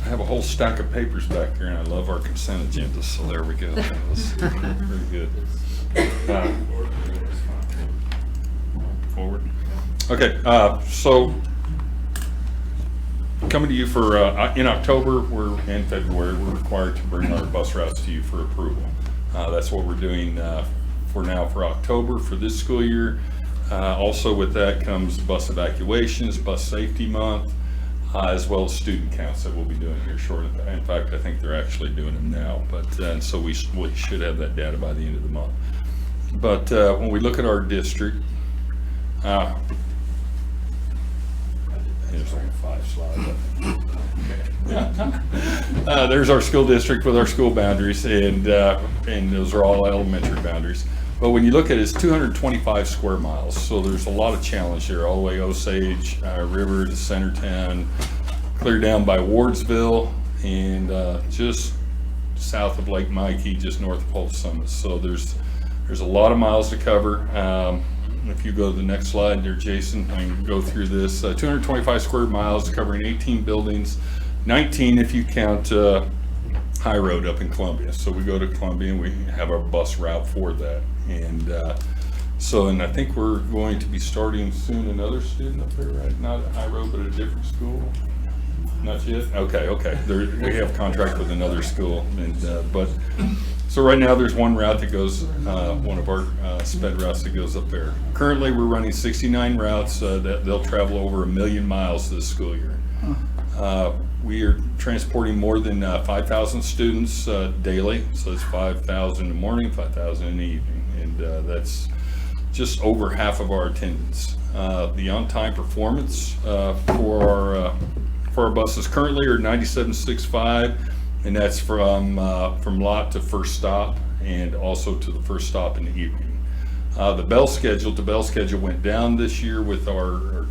S13: I have a whole stack of papers back here, and I love our consent agenda, so there we go. That was very good. Forward. Okay, so coming to you for, in October, in February, we're required to bring our bus routes to you for approval. That's what we're doing for now for October for this school year. Also with that comes bus evacuations, bus safety month, as well as student counts that we'll be doing here shortly. In fact, I think they're actually doing them now, but and so we should have that data by the end of the month. But when we look at our district, here's like a 5-slide. There's our school district with our school boundaries, and those are all elementary boundaries. But when you look at it, it's 225 square miles, so there's a lot of challenge there, all the way Osage River to Centertown, clear down by Wardsville, and just south of Lake Mikey, just north of Holt Summit. So there's a lot of miles to cover. If you go to the next slide there, Jason, I can go through this. 225 square miles covering 18 buildings, 19 if you count High Road up in Columbia. So we go to Columbia and we have our bus route for that. And and I think we're going to be starting soon another student up there, right? Not at High Road, but at a different school. Not yet? Okay. We have contract with another school, and so right now there's one route that goes, one of our sped routes that goes up there. Currently, we're running 69 routes that they'll travel over 1 million miles this school year. We are transporting more than 5,000 students daily, so it's 5,000 in the morning, 5,000 in the evening, and that's just over half of our attendance. The on-time performance for our buses currently are 97.65, and that's from lot to first stop, and also to the first stop in the evening. The bell schedule went down this year with our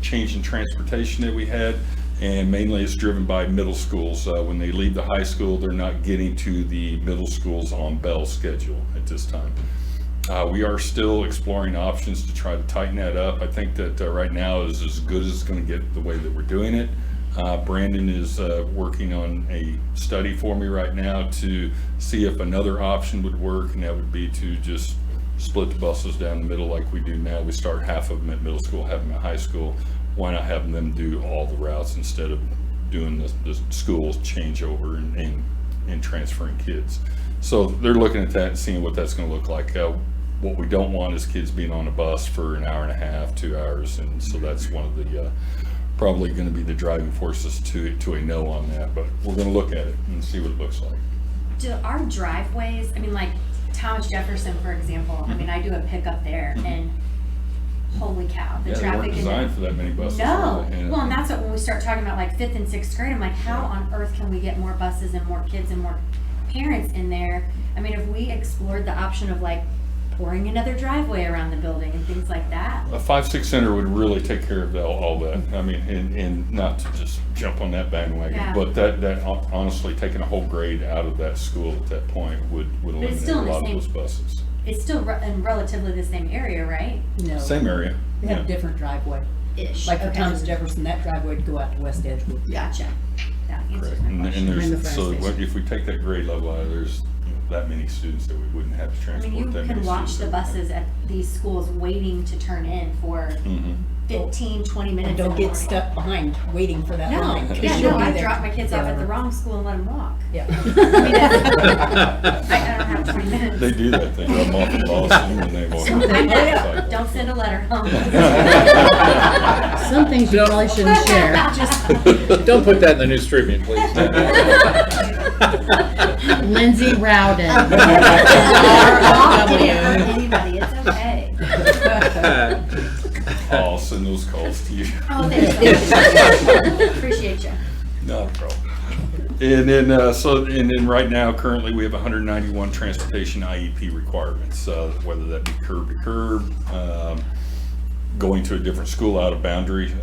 S13: change in transportation that we had, and mainly it's driven by middle schools. When they leave the high school, they're not getting to the middle schools on bell schedule at this time. We are still exploring options to try to tighten that up. I think that right now is as good as it's going to get the way that we're doing it. Brandon is working on a study for me right now to see if another option would work, and that would be to just split the buses down the middle like we do now. We start half of them at middle school, half of them at high school. Why not have them do all the routes instead of doing the school changeover and transferring kids? So they're looking at that and seeing what that's going to look like. What we don't want is kids being on a bus for an hour and a half, 2 hours, and so that's one of the probably going to be the driving forces to a no on that. But we're going to look at it and see what it looks like.
S5: Do our driveways, I mean, like Thomas Jefferson, for example, I mean, I do a pickup there, and holy cow, the
S13: They
S5: traffic.
S13: weren't designed for that many buses.
S5: No,
S13: were they? Yeah.
S5: well, and that's what, when we start talking about like 5th and 6th grade, I'm like, how on earth can we get more buses and more kids and more parents in there? I mean, if we explored the option of like pouring another driveway around the building and things like that.
S13: A 5-6 center would really take care of all that. I mean, and not to just jump on that bandwagon,
S5: Yeah.
S13: but that honestly, taking a whole grade out of that school at that point would eliminate a
S5: still in the
S13: lot of
S5: same-
S13: those buses.
S5: It's still in relatively the same area, right?
S1: No.
S13: Same area.
S1: They have a
S13: yeah.
S1: different driveway.
S5: Ish.
S1: Like for
S5: Okay.
S1: Thomas Jefferson, that driveway would go out to West Edgewood.
S5: Gotcha. That answers
S13: Correct.
S5: my
S13: And
S5: question.
S1: In the
S13: there's,
S1: fire
S13: so
S1: station.
S13: if we take that grade level out, there's that many students that we wouldn't have to
S5: I
S13: transport
S5: mean, you
S13: that many
S5: can watch
S13: students
S5: the
S13: every day.
S5: buses at these schools waiting to turn in for
S13: Mhm.
S5: 15, 20 minutes.
S1: Don't
S5: in the
S1: get
S5: morning.
S1: stuck behind waiting for that
S5: No,
S1: line. 'cause
S5: yeah,
S1: you'll
S5: no,
S1: be
S5: I
S1: there
S5: dropped my kids off at the
S1: forever.
S5: wrong school and let them walk.
S1: Yeah.
S5: I don't have 20 minutes.
S13: They do that thing, I'm off in Boston and they walk.
S5: I know, don't send a letter home.
S1: Some things you probably shouldn't share.
S6: Don't put that in the News Tribune, please.
S11: Lindsay Rowden.
S5: Didn't hurt anybody, it's okay.
S13: I'll send those calls to you.
S5: Oh, thanks. Appreciate you.
S13: Not a problem. And then, and then right now, currently, we have 191 transportation IEP requirements, whether that be curb to curb, going to a different school out of boundary,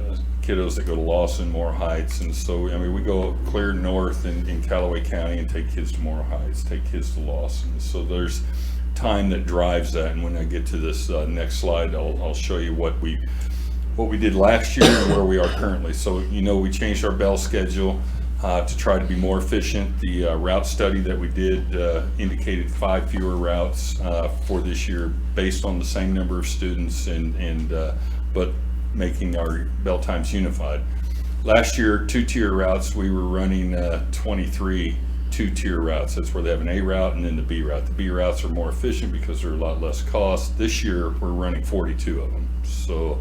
S13: kiddos that go to Lawson, Moore Heights. And so, I mean, we go clear north in Callaway County and take kids to Moore Heights, take kids to Lawson. So there's time that drives that. And when I get to this next slide, I'll show you what we did last year and where we are currently. So, you know, we changed our bell schedule to try to be more efficient. The route study that we did indicated 5 fewer routes for this year based on the same number of students but making our bell times unified. Last year, 2-tier routes, we were running 23 2-tier routes. That's where they have an A route and then the B route. The B routes are more efficient because they're a lot less cost. This year, we're running 42 of them. So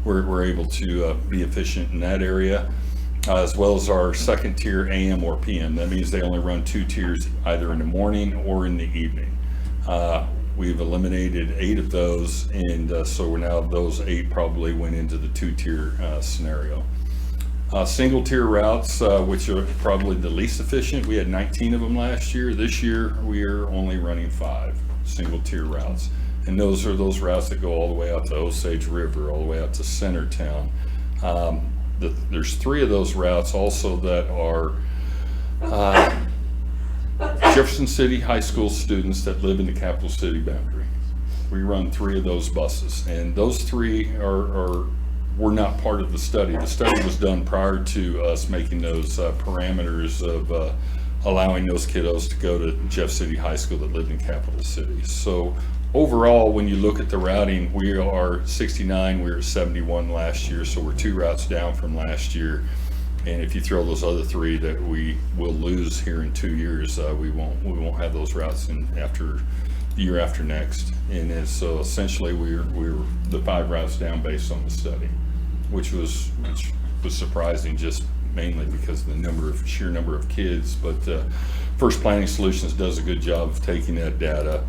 S13: we're able to be efficient in that area, as well as our 2nd tier AM or PM. That means they only run 2 tiers either in the morning or in the evening. We've eliminated 8 of those, and so we're now, those 8 probably went into the 2-tier scenario. Single tier routes, which are probably the least efficient, we had 19 of them last year. This year, we are only running 5 single tier routes. And those are those routes that go all the way out to Osage River, all the way out to Centertown. There's 3 of those routes also that are Jefferson City High School students that live in the capital city boundary. We run 3 of those buses, and those 3 were not part of the study. The study was done prior to us making those parameters of allowing those kiddos to go to Jeff City High School that lived in capital cities. So overall, when you look at the routing, we are 69, we were 71 last year, so we're 2 routes down from last year. And if you throw those other 3 that we will lose here in 2 years, we won't have those routes in after the year after next. And so essentially, we're the 5 routes down based on the study, which was surprising, just mainly because of the sheer number of kids. But First Planning Solutions does a good job of taking that data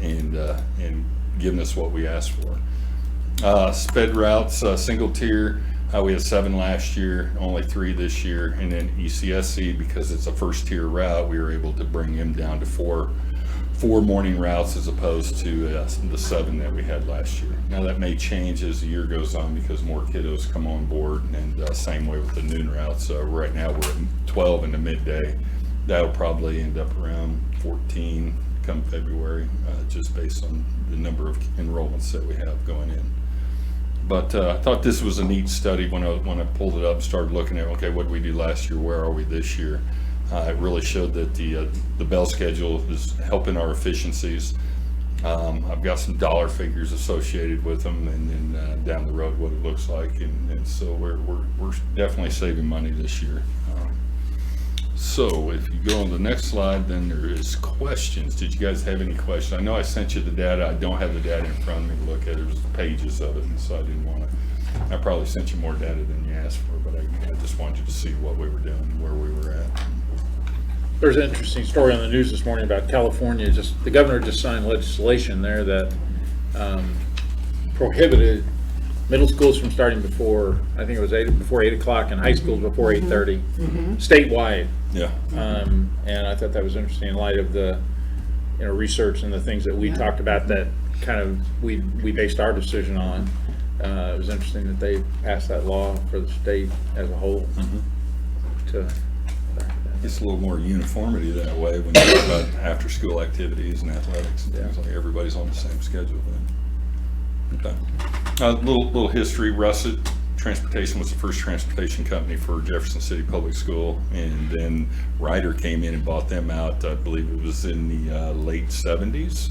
S13: and giving us what we asked for. Sped routes, single tier, we had 7 last year, only 3 this year. And then ECSC, because it's a 1st tier route, we were able to bring them down to 4 morning routes as opposed to the 7 that we had last year. Now that may change as the year goes on because more kiddos come on board, and same way with the noon routes. Right now we're at 12 in the midday. That'll probably end up around 14 come February, just based on the number of enrollments that we have going in. But I thought this was a neat study when I pulled it up and started looking at, okay, what did we do last year? Where are we this year? It really showed that the bell schedule is helping our efficiencies. I've got some dollar figures associated with them, and then down the road what it looks like, and so we're definitely saving money this year. So if you go on the next slide, then there is questions. Did you guys have any questions? I know I sent you the data. I don't have the data in front of me to look at. There's pages of it, and so I didn't want to. I probably sent you more data than you asked for, but I just wanted you to see what we were doing and where we were at.
S6: There's an interesting story on the news this morning about California. The governor just signed legislation there that prohibited middle schools from starting before, I think it was before 8 o'clock, and high schools before 8:30, statewide.
S13: Yeah.
S6: And I thought that was interesting in light of the research and the things that we talked about that kind of we based our decision on. It was interesting that they passed that law for the state as a whole.
S13: It's a little more uniformity that way when you talk about after-school activities and athletics and things like everybody's on the same schedule then. Okay. Little history. Russet Transportation was the first transportation company for Jefferson City Public School, and then Ryder came in and bought them out. I believe it was in the late 70s,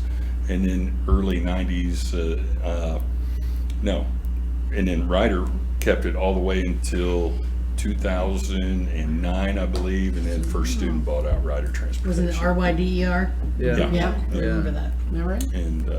S13: and then early 90s. And then Ryder kept it all the way until 2009, I believe, and then First Student bought out Ryder Transportation.
S11: Was it RYDER?
S13: Yeah.
S11: Yeah, I remember that.
S8: All right.
S13: And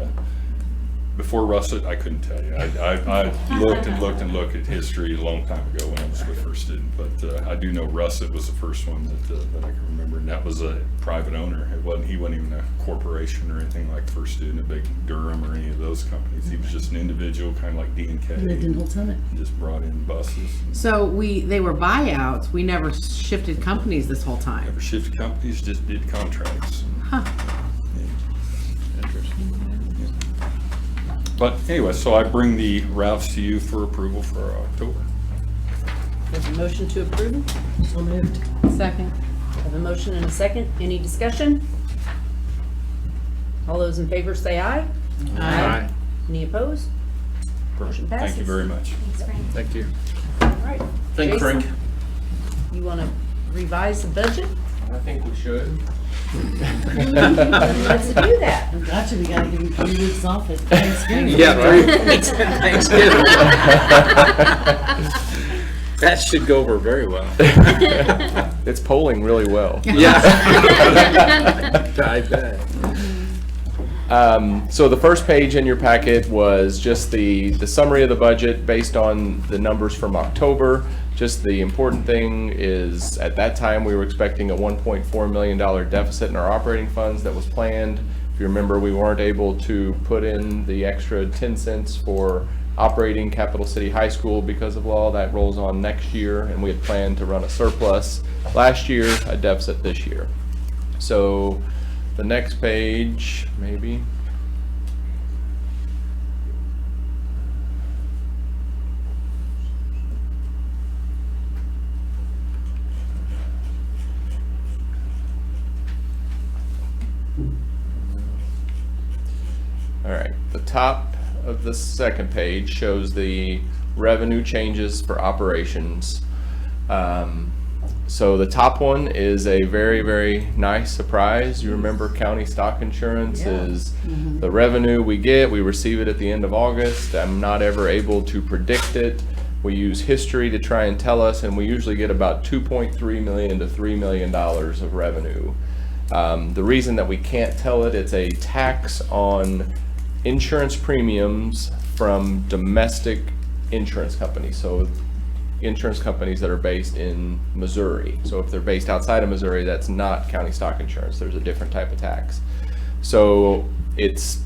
S13: before Russet, I couldn't tell you. I looked and looked and looked at history a long time ago when I was with First Student, but I do know Russet was the first one that I can remember, and that was a private owner. He wasn't even a corporation or anything like First Student, a big Durham or any of those companies. He was just an individual, kind of like D&K.
S11: He lived in Holt Summit.
S13: Just brought in buses.
S8: So they were buyouts. We never shifted companies this whole time.
S13: Never shifted companies, just did contracts.
S8: Huh.
S13: But anyway, so I bring the routes to you for approval for October.
S1: There's a motion to approve.
S11: So moved.
S8: Second.
S1: Have a motion and a second. Any discussion? All those in favor say aye.
S6: Aye.
S1: Any opposed? Motion passes.
S13: Thank you very much.
S5: Thanks, Frank.
S6: Thank you.
S1: All right.
S3: Thank you,
S1: Jason,
S3: Frank.
S1: You want to revise the budget?
S10: I think we should.
S1: Let's do that.
S11: Gotcha, we gotta give him 3 weeks off at Thanksgiving.
S6: Yeah, 3 weeks at Thanksgiving. That should go over very well.
S10: It's polling really well.
S6: Yeah. I bet.
S10: So the first page in your packet was just the summary of the budget based on the numbers from October. Just the important thing is, at that time, we were expecting a $1.4 million deficit in our operating funds that was planned. If you remember, we weren't able to put in the extra 10 cents for operating Capital City High School because of law. That rolls on next year, and we had planned to run a surplus last year, a deficit this year. So the next page, maybe. All right, the top of the second page shows the revenue changes for operations. So the top one is a very, very nice surprise. You remember county stock insurance is the revenue we get. We receive it at the end of August. I'm not ever able to predict it. We use history to try and tell us, and we usually get about $2.3 million to $3 million of revenue. The reason that we can't tell it, it's a tax on insurance premiums from domestic insurance companies. So insurance companies that are based in Missouri. So if they're based outside of Missouri, that's not county stock insurance. There's a different type of tax. So it's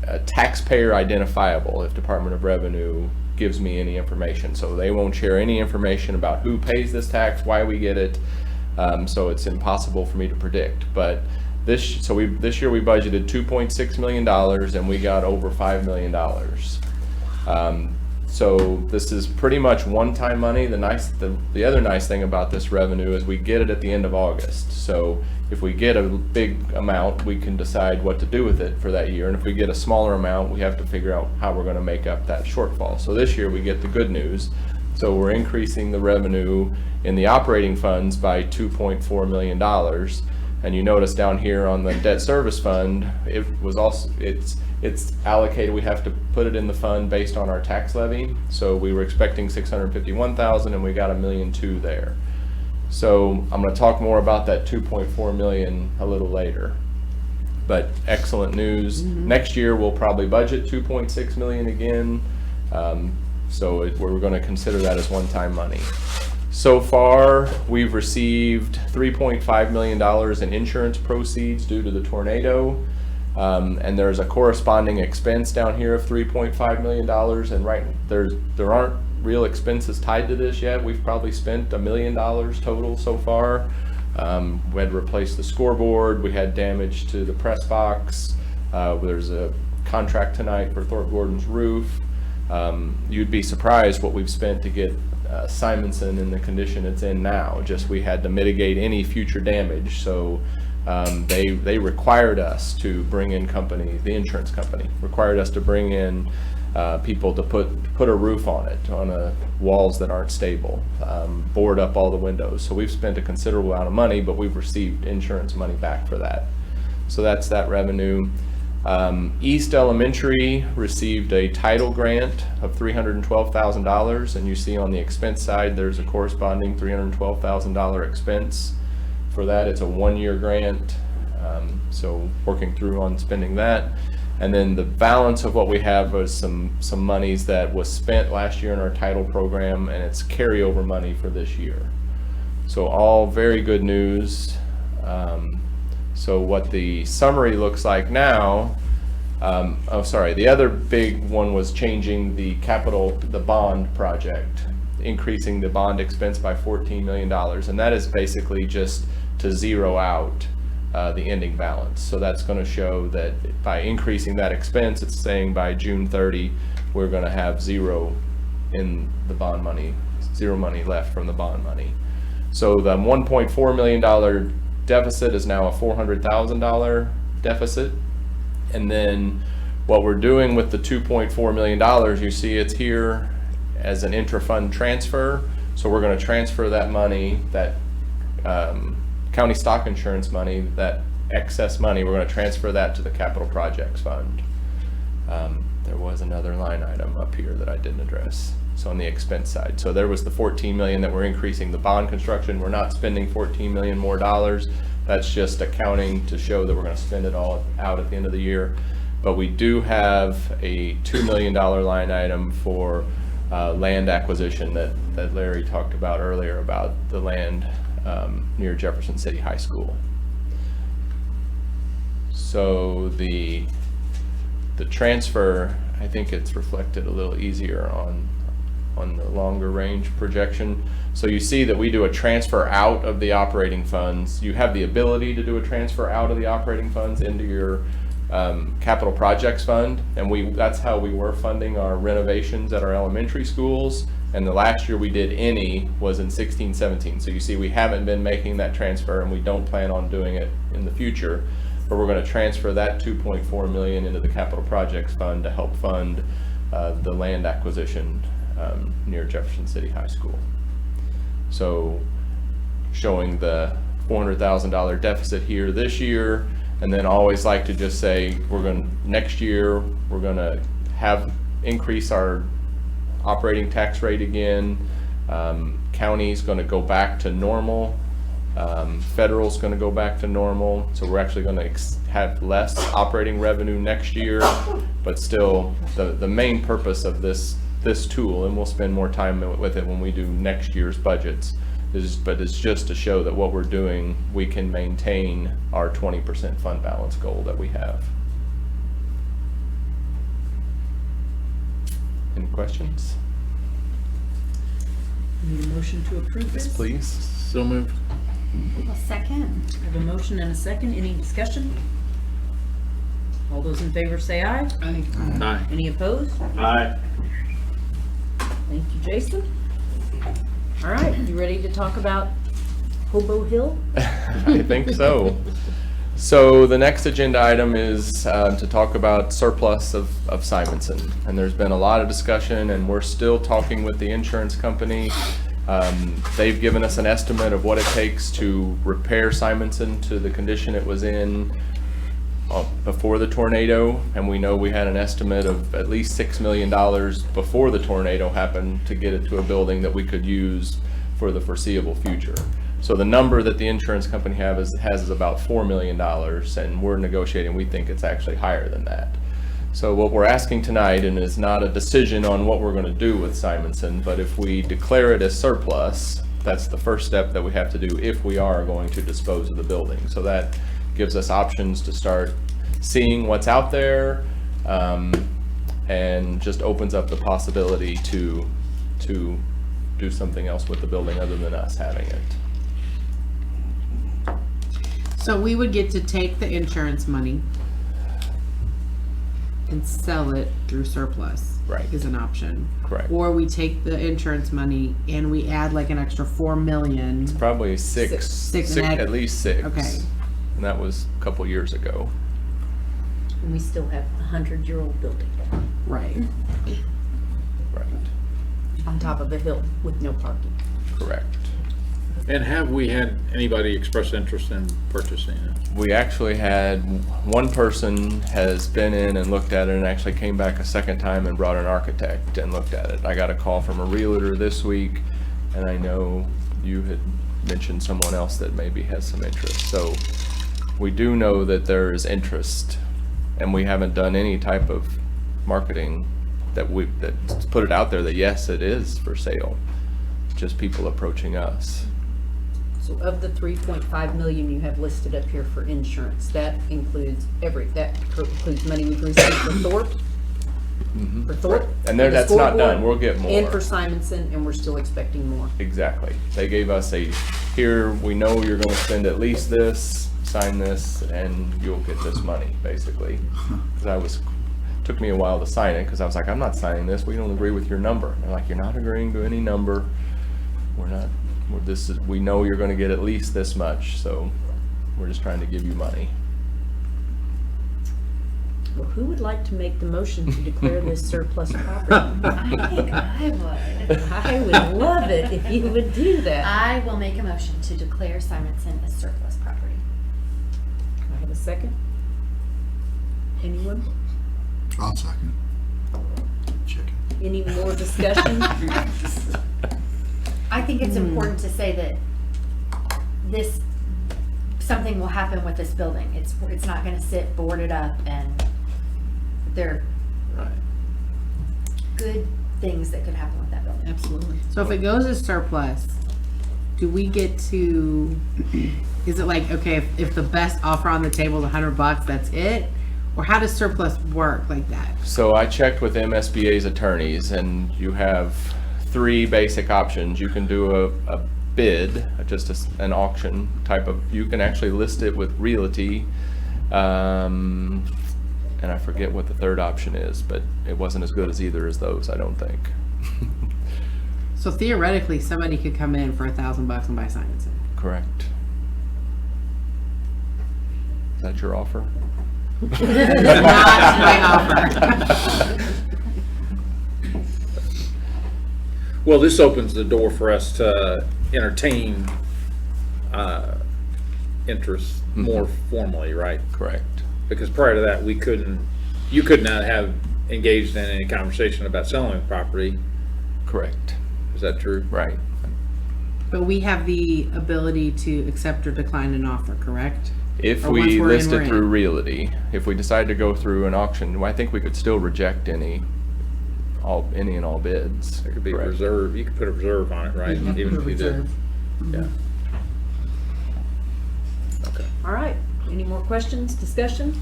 S10: a taxpayer identifiable if Department of Revenue gives me any information. So they won't share any information about who pays this tax, why we get it. So it's impossible for me to predict. But this year we budgeted $2.6 million and we got over $5 million. So this is pretty much one-time money. The other nice thing about this revenue is we get it at the end of August. So if we get a big amount, we can decide what to do with it for that year. And if we get a smaller amount, we have to figure out how we're going to make up that shortfall. So this year we get the good news. So we're increasing the revenue in the operating funds by $2.4 million. And you notice down here on the debt service fund, it's allocated. We have to put it in the fund based on our tax levy. So we were expecting $651,000 and we got $1.2 million there. So I'm going to talk more about that $2.4 million a little later. But excellent news. Next year we'll probably budget $2.6 million again. So we're going to consider that as one-time money. So far, we've received $3.5 million in insurance proceeds due to the tornado. And there's a corresponding expense down here of $3.5 million. And there aren't real expenses tied to this yet. We've probably spent $1 million total so far. We had to replace the scoreboard. We had damage to the press box. There's a contract tonight for Thorpe Gordon's roof. You'd be surprised what we've spent to get Simonson in the condition it's in now. Just we had to mitigate any future damage. So they required us to bring in the insurance company required us to bring in people to put a roof on it, on walls that aren't stable, board up all the windows. So we've spent a considerable amount of money, but we've received insurance money back for that. So that's that revenue. East Elementary received a title grant of $312,000, and you see on the expense side there's a corresponding $312,000 expense for that. It's a one-year grant, so working through on spending that. And then the balance of what we have was some monies that was spent last year in our title program, and it's carryover money for this year. So all very good news. So what the summary looks like now, the other big one was changing the bond project, increasing the bond expense by $14 million. And that is basically just to zero out the ending balance. So that's going to show that by increasing that expense, it's saying by June 30, we're going to have zero in the bond money, zero money left from the bond money. So the $1.4 million deficit is now a $400,000 deficit. And then what we're doing with the $2.4 million, you see it's here as an intra-fund transfer. So we're going to transfer that money, that county stock insurance money, that excess money, we're going to transfer that to the capital projects fund. There was another line item up here that I didn't address. So on the expense side, so there was the 14 million that we're increasing the bond construction. We're not spending 14 million more dollars. That's just accounting to show that we're going to spend it all out at the end of the year. But we do have a $2 million line item for land acquisition that Larry talked about earlier, about the land near Jefferson City High School. So the transfer, I think it's reflected a little easier on the longer range projection. So you see that we do a transfer out of the operating funds. You have the ability to do a transfer out of the operating funds into your capital projects fund, and that's how we were funding our renovations at our elementary schools. And the last year we did any was in 16-17. So you see we haven't been making that transfer, and we don't plan on doing it in the future. But we're going to transfer that $2.4 million into the capital projects fund to help fund the land acquisition near Jefferson City High School. So showing the $400,000 deficit here this year, and then always like to just say next year we're going to increase our operating tax rate again. County's going to go back to normal. Federal's going to go back to normal. So we're actually going to have less operating revenue next year, but still the main purpose of this tool, and we'll spend more time with it when we do next year's budgets, but it's just to show that what we're doing, we can maintain our 20% fund balance goal that we have. Any questions?
S1: Need a motion to approve this?
S10: Yes, please.
S6: So moved.
S5: A second.
S1: I have a motion and a second. Any discussion? All those in favor say aye.
S9: Aye.
S6: Aye.
S1: Any opposed?
S12: Aye.
S1: Thank you, Jason. All right, you ready to talk about Hobo Hill?
S10: I think so. So the next agenda item is to talk about surplus of Simonson. And there's been a lot of discussion, and we're still talking with the insurance company. They've given us an estimate of what it takes to repair Simonson to the condition it was in before the tornado, and we know we had an estimate of at least $6 million before the tornado happened to get it to a building that we could use for the foreseeable future. So the number that the insurance company has is about $4 million, and we're negotiating, we think it's actually higher than that. So what we're asking tonight, and it's not a decision on what we're going to do with Simonson, but if we declare it as surplus, that's the first step that we have to do if we are going to dispose of the building. So that gives us options to start seeing what's out there, and just opens up the possibility to do something else with the building other than us having it.
S8: So we would get to take the insurance money and sell it through surplus.
S10: Right.
S8: Is an option.
S10: Correct.
S8: Or we take the insurance money and we add like an extra 4 million.
S10: Probably six, at least six.
S8: Okay.
S10: And that was a couple years ago.
S1: And we still have a 100-year-old building.
S8: Right.
S1: top of a hill with no parking.
S10: Correct.
S6: And have we had anybody express interest in purchasing it?
S10: We actually had, one person has been in and looked at it and actually came back a second time and brought an architect and looked at it. I got a call from a realtor this week, and I know you had mentioned someone else that maybe has some interest. So we do know that there is interest, and we haven't done any type of marketing that's put it out there that yes, it is for sale. Just people approaching us.
S1: So of the 3.5 million you have listed up here for insurance, that includes that includes money we've received for Thorpe? For Thorpe?
S10: And there,
S1: the
S10: that's not
S1: scoreboard,
S10: done. We'll get more.
S1: And for Simonson, and we're still expecting more.
S10: Exactly. They gave us here, we know you're gonna spend at least this, sign this, and you'll get this money, basically. Because took me a while to sign it, because I was like, I'm not signing this, we don't agree with your number. And they're like, you're not agreeing to any number. We know you're gonna get at least this much, so we're just trying to give you money.
S1: Well, who would like to make the motion to declare this surplus property?
S5: I think I would.
S1: I would love it if you would do that.
S5: I will make a motion to declare Simonson as surplus property.
S1: Can I have a second? Anyone?
S2: I'll second. Chicken.
S1: Any more discussion?
S5: I think it's important to say that something will happen with this building. It's not gonna sit boarded up, and there are good things that could happen with that building.
S8: Absolutely. So if it goes as surplus, do we get to, is it like, okay, if the best offer on the table is $100, that's it? Or how does surplus work like that?
S10: So I checked with MSBA's attorneys, and you have 3 basic options. You can do a bid, just an auction type of, you can actually list it with realty, and I forget what the third option is, but it wasn't as good as either as those, I don't think.
S8: So theoretically, somebody could come in for $1,000 and buy Simonson.
S10: Correct. Is that your offer?
S8: Not my offer.
S6: Well, this opens the door for us to entertain interest more formally, right?
S10: Correct.
S6: Because prior to that, you could not have engaged in any conversation about selling the property.
S10: Correct.
S6: Is that true?
S10: Right.
S8: But we have the ability to accept or decline an offer, correct?
S10: If
S8: Or once
S10: we
S8: we're in,
S10: list
S8: we're
S10: it
S8: in.
S10: through realty, if we decide to go through an auction, well, I think we could still reject any and all bids.
S6: There could be a
S10: Correct.
S6: reserve, you could put a reserve on it, right?
S8: Mhm.
S6: Even if you did.
S8: Reserve.
S6: Yeah. Okay.
S1: All right, any more questions, discussion?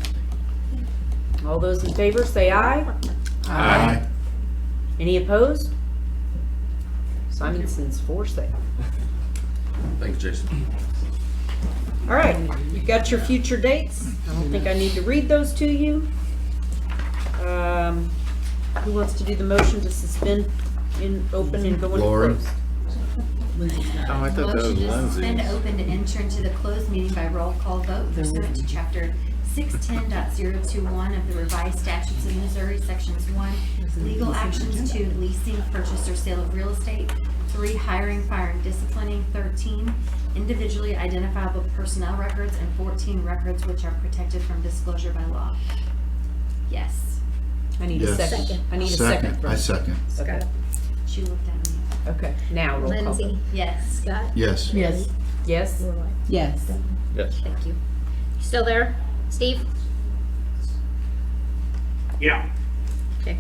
S1: All those in favor, say aye.
S2: Aye.
S1: Any opposed? Simonson's for sale.
S3: Thanks, Jason.
S1: All right, you've got your future dates. I don't think I need to read those to you. Who wants to do the motion to suspend in open and go into
S2: Lauren.
S1: closed?
S6: Oh, I thought that was
S5: Motion to
S6: Lindsay's.
S5: suspend open to enter into the closed meeting by roll call vote pursuant to chapter 610.021 of the revised statutes of Missouri, sections 1, legal actions, 2, leasing, purchase, or sale of real estate, 3, hiring, firing, disciplining, 13, individually identifiable personnel records, and 14, records which are protected from disclosure by law. Yes.
S1: I need a
S2: Yes.
S1: second. I need a second.
S2: I second.
S1: Okay,
S5: She looked at me.
S1: okay, now roll call.
S14: Lindsay,
S5: Yes.
S14: Scott,
S2: Yes.
S11: Yes.
S1: Yes?
S14: Lorelei.
S8: Yes.
S6: Yes.
S5: Thank you.
S14: Still there? Steve?
S12: Yeah.
S14: Okay.